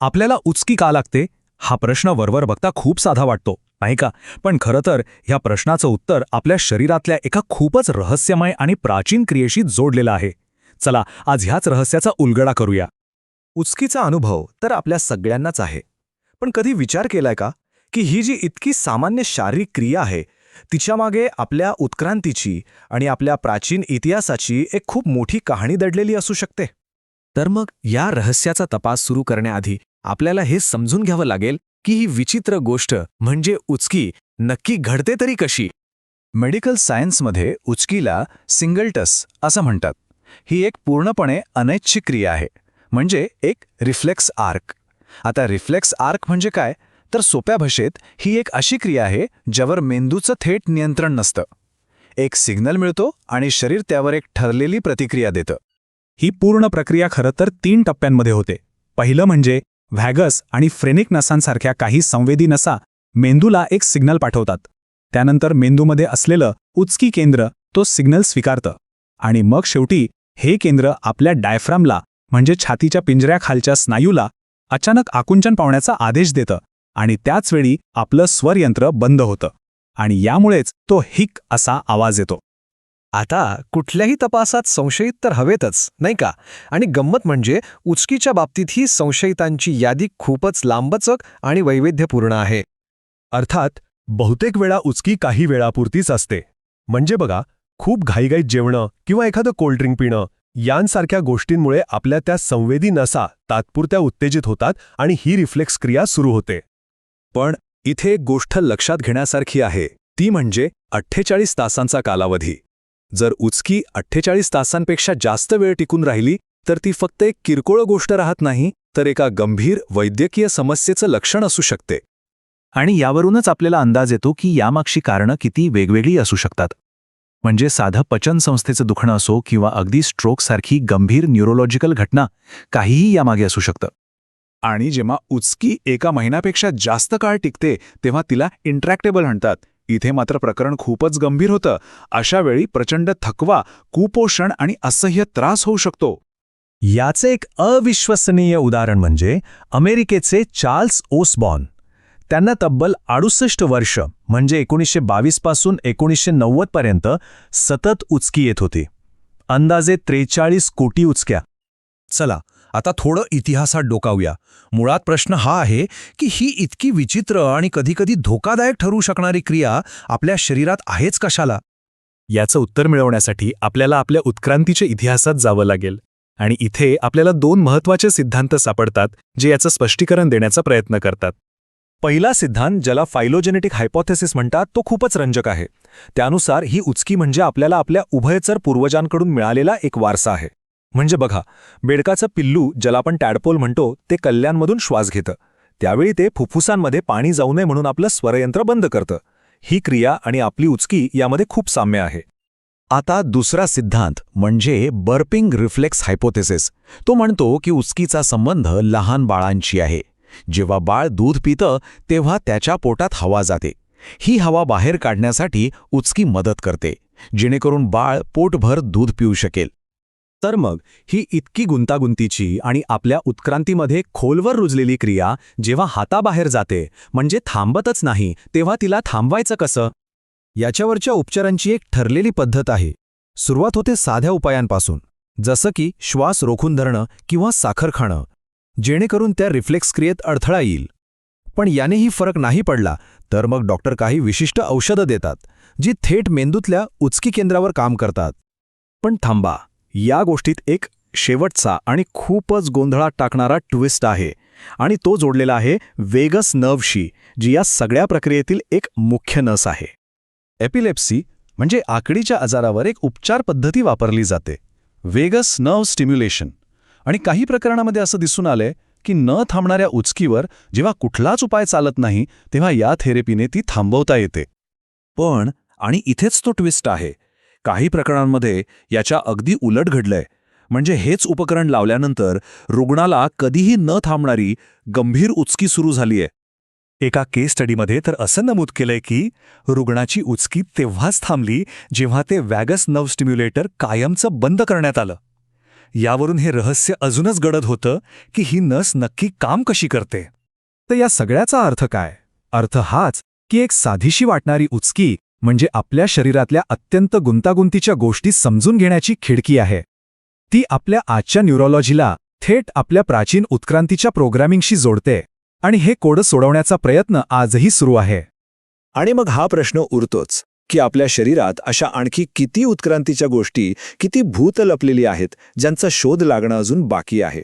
आपल्याला उचकी का लागते हा प्रश्न वरवर बघता खूप साधा वाटतो, नाही का? पण खरं तर ह्या प्रश्नाचं उत्तर आपल्या शरीरातल्या एका खूपच रहस्यमय आणि प्राचीन क्रियेशी जोडलेलं आहे. चला आज ह्याच रहस्याचा उलगडा करूया. उचकीचा अनुभव तर आपल्या सगळ्यांनाच आहे. पण कधी विचार केलाय का की ही जी इतकी सामान्य शारीरिक क्रिया आहे तिच्यामागे आपल्या उत्क्रांतीची आणि आपल्या प्राचीन इतिहासाची एक खूप मोठी कहाणी दडलेली असू शकते? तर मग या रहस्याचा तपास सुरू करण्याआधी आपल्याला हे समजून घ्यावं लागेल की ही विचित्र गोष्ट म्हणजे उचकी नक्की घडते तरी कशी. मेडिकल सायन्समध्ये उचकीला सिंगलटस असं म्हणतात. ही एक पूर्णपणे अनैच्छिक क्रिया आहे, म्हणजे एक रिफ्लेक्स आर्क. आता रिफ्लेक्स आर्क म्हणजे काय, तर सोप्या भाषेत ही एक अशी क्रिया आहे ज्यावर मेंदूचं थेट नियंत्रण नसतं. एक सिग्नल मिळतो आणि शरीर त्यावर एक ठरलेली प्रतिक्रिया देतं. ही पूर्ण प्रक्रिया खरं तर 3 टप्प्यांमध्ये होते. पहिलं म्हणजे व्हॅगस आणि फ्रेनिक नसांसारख्या काही संवेदी नसा मेंदूला एक सिग्नल पाठवतात. त्यानंतर मेंदूमध्ये असलेलं उचकी केंद्र तो सिग्नल स्वीकारतं आणि मग शेवटी हे केंद्र आपल्या डायफ्रामला म्हणजे छातीच्या पिंजऱ्याखालच्या स्नायूला अचानक आकुंचन पावण्याचा आदेश देतं आणि त्याचवेळी आपलं स्वरयंत्र बंद होतं आणि यामुळेच तो हिक असा आवाज येतो. आता कुठल्याही तपासात संशयित तर हवेतच, नाही का? आणि गंमत म्हणजे उचकीच्या बाबतीत ही संशयितांची यादी खूपच लांबचक आणि वैविध्यपूर्ण आहे. अर्थात बहुतेक वेळा उचकी काही वेळापुरतीच असते. म्हणजे बघा, खूप घाईघाईत जेवणं किंवा एखादं कोल्ड्रिंक पिणं यांसारख्या गोष्टींमुळे आपल्या त्या संवेदी नसा तात्पुरत्या उत्तेजित होतात आणि ही रिफ्लेक्स क्रिया सुरू होते. पण इथे एक गोष्ट लक्षात घेण्यासारखी आहे, ती म्हणजे 48 तासांचा कालावधी. जर उचकी 48 तासांपेक्षा जास्त वेळ टिकून राहिली तर ती फक्त एक किरकोळ गोष्ट राहत नाही, तर एका गंभीर वैद्यकीय समस्येचं लक्षण असू शकते. आणि यावरूनच आपल्याला अंदाज येतो की यामागची कारणं किती वेगवेगळी असू शकतात. म्हणजे साधं पचनसंस्थेचं दुखणं असो किंवा अगदी स्ट्रोकसारखी गंभीर न्यूरोलॉजिकल घटना, काहीही यामागे असू शकतं. आणि जेव्हा उचकी एका महिन्यापेक्षा जास्त काळ टिकते तेव्हा तिला इंट्रॅक्टेबल म्हणतात. इथे मात्र प्रकरण खूपच गंभीर होतं. अशा वेळी प्रचंड थकवा, कुपोषण आणि असह्य त्रास होऊ शकतो. याचे एक अविश्वसनीय उदाहरण म्हणजे अमेरिकेचे चार्ल्स ओसबॉर्न. त्यांना तब्बल 68 वर्ष म्हणजे 1922 पासून 1990 पर्यंत सतत उचकी येत होती. अंदाजे 43 कोटी उचक्या. चला आता थोडं इतिहासात डोकावूया. मुळात प्रश्न हा आहे की ही इतकी विचित्र आणि कधीकधी धोकादायक ठरू शकणारी क्रिया आपल्या शरीरात आहेच कशाला? याचं उत्तर मिळवण्यासाठी आपल्याला आपल्या उत्क्रांतीच्या इतिहासात जावं लागेल. आणि इथे आपल्याला 2 महत्त्वाचे सिद्धांत सापडतात जे याचं स्पष्टीकरण देण्याचा प्रयत्न करतात. पहिला सिद्धांत, ज्याला फायलोजेनेटिक हायपोथेसिस म्हणतात, तो खूपच रंजक आहे. त्यानुसार ही उचकी म्हणजे आपल्याला आपल्या उभयचर पूर्वजांकडून मिळालेला एक वारसा आहे. म्हणजे बघा, बेडकाचं पिल्लू, ज्याला आपण टॅडपोल म्हणतो, ते कल्ल्यांमधून श्वास घेतं. त्यावेळी ते फुफ्फुसांमध्ये पाणी जाऊ नये म्हणून आपलं स्वरयंत्र बंद करतं. ही क्रिया आणि आपली उचकी यामध्ये खूप साम्य आहे. आता दुसरा सिद्धांत म्हणजे बर्पिंग रिफ्लेक्स हायपोथेसिस. तो म्हणतो की उचकीचा संबंध लहान बाळांशी आहे. जेव्हा बाळ दूध पितं तेव्हा त्याच्या पोटात हवा जाते. ही हवा बाहेर काढण्यासाठी उचकी मदत करते, जेणेकरून बाळ पोटभर दूध पिऊ शकेल. तर मग ही इतकी गुंतागुंतीची आणि आपल्या उत्क्रांतीमध्ये खोलवर रुजलेली क्रिया जेव्हा हाताबाहेर जाते, म्हणजे थांबतच नाही, तेव्हा तिला थांबवायचं कसं? याच्यावरच्या उपचारांची एक ठरलेली पद्धत आहे. सुरुवात होते साध्या उपायांपासून, जसं की श्वास रोखून धरणं किंवा साखर खाणं, जेणेकरून त्या रिफ्लेक्स क्रियेत अडथळा येईल. पण यानेही फरक नाही पडला तर मग डॉक्टर काही विशिष्ट औषधं देतात, जी थेट मेंदूतल्या उचकी केंद्रावर काम करतात. पण थांबा, या गोष्टीत एक शेवटचा आणि खूपच गोंधळात टाकणारा ट्विस्ट आहे, आणि तो जोडलेला आहे वेगस नर्व्हशी, जी या सगळ्या प्रक्रियेतील एक मुख्य नस आहे. एपिलेप्सी म्हणजे आकडीच्या आजारावर एक उपचार पद्धती वापरली जाते, वेगस नर्व्ह स्टिम्युलेशन. आणि काही प्रकरणामध्ये असं दिसून आलंय की न थांबणाऱ्या उचकीवर जेव्हा कुठलाच उपाय चालत नाही तेव्हा या थेरपीने ती थांबवता येते. पण आणि इथेच तो ट्विस्ट आहे, काही प्रकरणांमध्ये याच्या अगदी उलट घडलंय. म्हणजे हेच उपकरण लावल्यानंतर रुग्णाला कधीही न थांबणारी गंभीर उचकी सुरू झालीय. एका केस स्टडीमध्ये तर असं नमूद केलंय की रुग्णाची उचकी तेव्हाच थांबली जेव्हा ते वॅगस नर्व्ह स्टिम्युलेटर कायमचं बंद करण्यात आलं. यावरून हे रहस्य अजूनच गडद होतं की ही नस नक्की काम कशी करते. तर या सगळ्याचा अर्थ काय? अर्थ हाच की एक साधीशी वाटणारी उचकी म्हणजे आपल्या शरीरातल्या अत्यंत गुंतागुंतीच्या गोष्टी समजून घेण्याची खिडकी आहे. ती आपल्या आजच्या न्यूरोलॉजीला थेट आपल्या प्राचीन उत्क्रांतीच्या प्रोग्रामिंगशी जोडते आणि हे कोड सोडवण्याचा प्रयत्न आजही सुरू आहे. आणि मग हा प्रश्न उरतोच की आपल्या शरीरात अशा आणखी किती उत्क्रांतीच्या गोष्टी, किती भूत लपलेली आहेत ज्यांचा शोध लागणं अजून बाकी आहे.